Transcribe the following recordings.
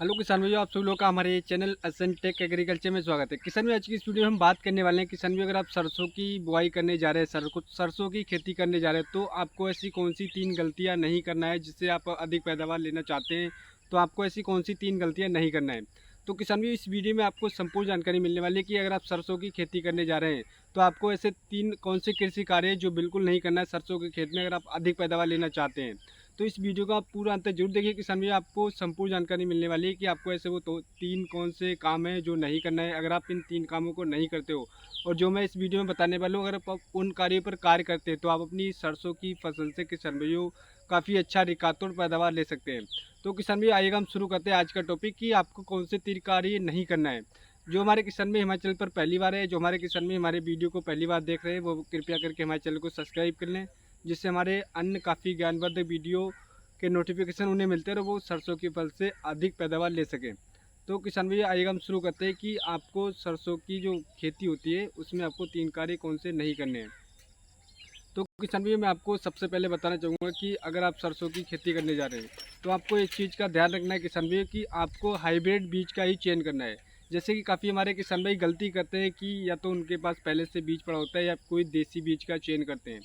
Hello किसान भाइयों, आप सभी लोग का हमारे चैनल असन टेक एग्रीकल्चर में स्वागत है। किसान भाई, आज की इस वीडियो में हम बात करने वाले हैं। किसान भाई, अगर आप सरसों की बुआई करने जा रहे हैं, सरसों की खेती करने जा रहे हैं, तो आपको ऐसी कौन सी 3 गलतियां नहीं करना है जिससे आप अधिक पैदावार लेना चाहते हैं। तो आपको ऐसी कौन सी 3 गलतियां नहीं करना है। तो किसान भाई, इस वीडियो में आपको संपूर्ण जानकारी मिलने वाली है कि अगर आप सरसों की खेती करने जा रहे हैं तो आपको ऐसे 3 कौन से कृषि कार्य हैं जो बिल्कुल नहीं करना है सरसों के खेत में, अगर आप अधिक पैदावार लेना चाहते हैं। तो इस वीडियो को आप पूरा अंत तक जरूर देखिए किसान भैया, आपको संपूर्ण जानकारी मिलने वाली है कि आपको ऐसे वो तो 3 कौन से काम हैं जो नहीं करना है। अगर आप इन 3 कामों को नहीं करते हो और जो मैं इस वीडियो में बताने वाला हूँ, अगर आप उन कार्यों पर कार्य करते हैं तो आप अपनी सरसों की फसल से किसान भैया काफ़ी अच्छा रिकॉर्ड पैदावार ले सकते हैं। तो किसान भैया, आइएगा हम शुरू करते हैं आज का टॉपिक कि आपको कौन से 3 कार्य नहीं करना है। जो हमारे किसान में हिमाचल पर पहली बार है, जो हमारे किसान में हमारे वीडियो को पहली बार देख रहे हैं, वो कृपया करके हमारे चैनल को सब्सक्राइब कर लें, जिससे हमारे अन्य काफ़ी ज्ञानवर्धक वीडियो के नोटिफिकेशन उन्हें मिलते हैं और वो सरसों की फसल से अधिक पैदावार ले सकें। तो किसान भैया, आइएगा हम शुरू करते हैं कि आपको सरसों की जो खेती होती है उसमें आपको 3 कार्य कौन से नहीं करने हैं। तो किसान भैया, मैं आपको सबसे पहले बताना चाहूँगा कि अगर आप सरसों की खेती करने जा रहे हैं तो आपको एक चीज़ का ध्यान रखना है किसान भैया कि आपको हाइब्रिड बीज का ही चयन करना है। जैसे कि काफ़ी हमारे किसान भाई गलती करते हैं कि या तो उनके पास पहले से बीज पड़ा होता है या कोई देसी बीज का चयन करते हैं।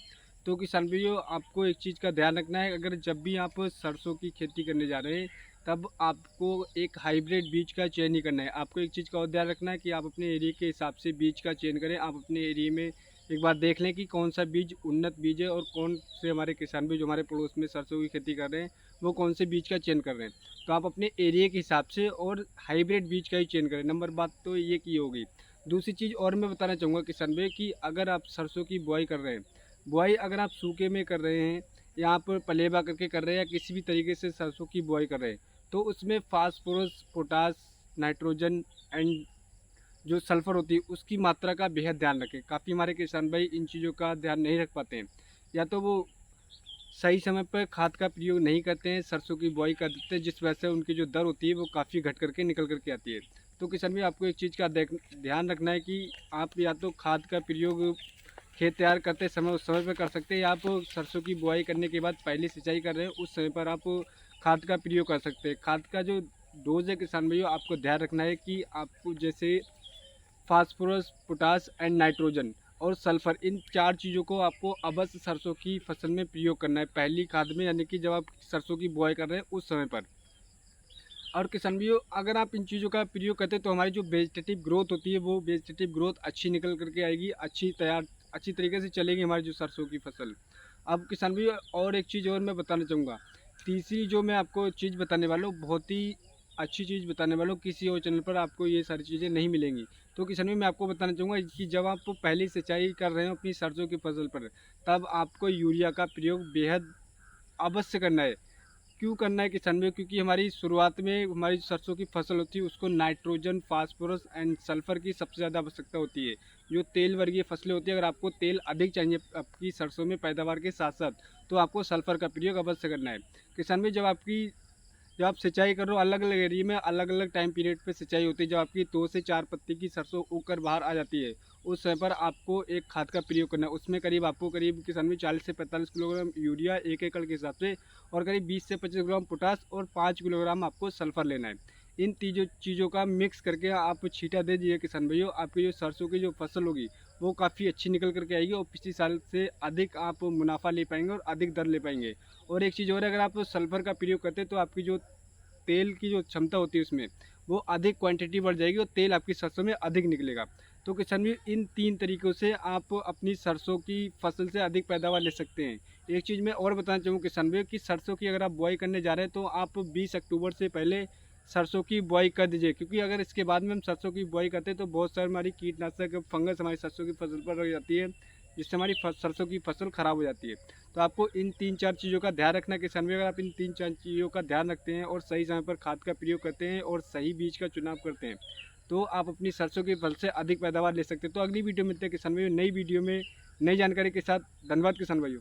तो किसान भाइयों, आपको एक चीज़ का ध्यान रखना है, अगर जब भी आप सरसों की खेती करने जा रहे हैं तब आपको एक हाइब्रिड बीज का चयन ही करना है। आपको एक चीज़ का और ध्यान रखना है कि आप अपने एरिया के हिसाब से बीज का चयन करें। आप अपने एरिया में एक बार देख लें कि कौन सा बीज उन्नत बीज है और कौन से हमारे किसान भी जो हमारे पड़ोस में सरसों की खेती कर रहे हैं वो कौन से बीज का चयन कर रहे हैं। तो आप अपने एरिया के हिसाब से और हाइब्रिड बीज का ही चयन करें। नंबर बात तो ये की होगी। दूसरी चीज़ और मैं बताना चाहूँगा किसान भाई कि अगर आप सरसों की बुआई कर रहे हैं, बुआई अगर आप सूखे में कर रहे हैं या आप पलेबा करके कर रहे हैं या किसी भी तरीके से सरसों की बुआई कर रहे हैं, तो उसमें फास्फोरस, पोटास, नाइट्रोजन एंड जो सल्फ़र होती है उसकी मात्रा का बेहद ध्यान रखें। काफ़ी हमारे किसान भाई इन चीज़ों का ध्यान नहीं रख पाते हैं, या तो वो सही समय पर खाद का प्रयोग नहीं करते हैं, सरसों की बुआई कर देते हैं, जिस वजह से उनकी जो दर होती है वो काफ़ी घट करके निकल करके आती है। तो किसान भाई, आपको एक चीज़ का ध्यान रखना है कि आप या तो खाद का प्रयोग खेत तैयार करते समय उस समय पर कर सकते हैं, या आप सरसों की बुआई करने के बाद पहली सिंचाई कर रहे हैं उस समय पर आप खाद का प्रयोग कर सकते हैं। खाद का जो डोज है किसान भाइयों, आपको ध्यान रखना है कि आपको जैसे फास्फोरस, पोटास एंड नाइट्रोजन और सल्फर, इन 4 चीज़ों को आपको अवश्य सरसों की फसल में प्रयोग करना है पहली खाद में, यानी कि जब आप सरसों की बुआई कर रहे हैं उस समय पर। और किसान भाइयों, अगर आप इन चीज़ों का प्रयोग करते हैं तो हमारी जो वेजिटेटिव ग्रोथ होती है वो वेजिटेटिव ग्रोथ अच्छी निकल करके आएगी, अच्छी तरीके से चलेगी हमारी जो सरसों की फसल। अब किसान भाइयों, और एक चीज़ और मैं बताना चाहूँगा। तीसरी जो मैं आपको चीज़ बताने वाला हूँ, बहुत ही अच्छी चीज़ बताने वाला हूँ, किसी और चैनल पर आपको ये सारी चीज़ें नहीं मिलेंगी। तो किसान भाई, मैं आपको बताना चाहूँगा कि जब आप पहली सिंचाई कर रहे हो अपनी सरसों की फसल पर, तब आपको यूरिया का प्रयोग बेहद अवश्य करना है। क्यों करना है किसान भाई? क्योंकि हमारी शुरुआत में हमारी सरसों की फसल होती है उसको नाइट्रोजन, फास्फोरस एंड सल्फर की सबसे ज़्यादा आवश्यकता होती है। जो तेल वर्गीय फसलें होती है, अगर आपको तेल अधिक चाहिए आपकी सरसों में पैदावार के साथ साथ, तो आपको सल्फर का प्रयोग अवश्य करना है। किसान भाई, जब आप सिंचाई कर रहे हो, अलग अलग एरिया में अलग अलग टाइम पीरियड पे सिंचाई होती है। जब आपकी 2 से 4 पत्ती की सरसों उगकर बाहर आ जाती है, उस समय पर आपको एक खाद का प्रयोग करना है। उसमें करीब किसान में 40 से 45 किलोग्राम यूरिया 1 एकड़ के हिसाब से और करीब 20 से 25 ग्राम पोटास और 5 किलोग्राम आपको सल्फर लेना है। इन तीनों चीज़ों का मिक्स करके आप छींटा दे दीजिए किसान भाइयों, आपकी जो सरसों की जो फसल होगी वो काफ़ी अच्छी निकल करके आएगी और पिछले साल से अधिक आप मुनाफा ले पाएंगे और अधिक दर ले पाएंगे। और एक चीज़ और है, अगर आप सल्फर का प्रयोग करते हैं तो आपकी जो तेल की जो क्षमता होती है उसमें वो अधिक क्वांटिटी बढ़ जाएगी और तेल आपकी सरसों में अधिक निकलेगा। तो किसान भी इन 3 तरीक़ों से आप अपनी सरसों की फसल से अधिक पैदावार ले सकते हैं। एक चीज़ मैं और बताना चाहूँगा किसान भाई कि सरसों की अगर आप बुआई करने जा रहे हैं तो आप 20 अक्टूबर से पहले सरसों की बुआई कर दीजिए, क्योंकि अगर इसके बाद में हम सरसों की बुआई करते हैं तो बहुत सारी हमारी कीटनाशक फंगस हमारी सरसों की फसल पर लग जाती है, जिससे हमारी सरसों की फसल ख़राब हो जाती है। तो आपको इन 3-4 चीज़ों का ध्यान रखना है किसान भाई। अगर आप इन 3-4 चीज़ों का ध्यान रखते हैं और सही समय पर खाद का प्रयोग करते हैं और सही बीज का चुनाव करते हैं, तो आप अपनी सरसों की फल से अधिक पैदावार ले सकते हैं। तो अगली वीडियो में मिलते हैं किसान भाइयों, नई वीडियो में नई जानकारी के साथ। धन्यवाद किसान भाइयों।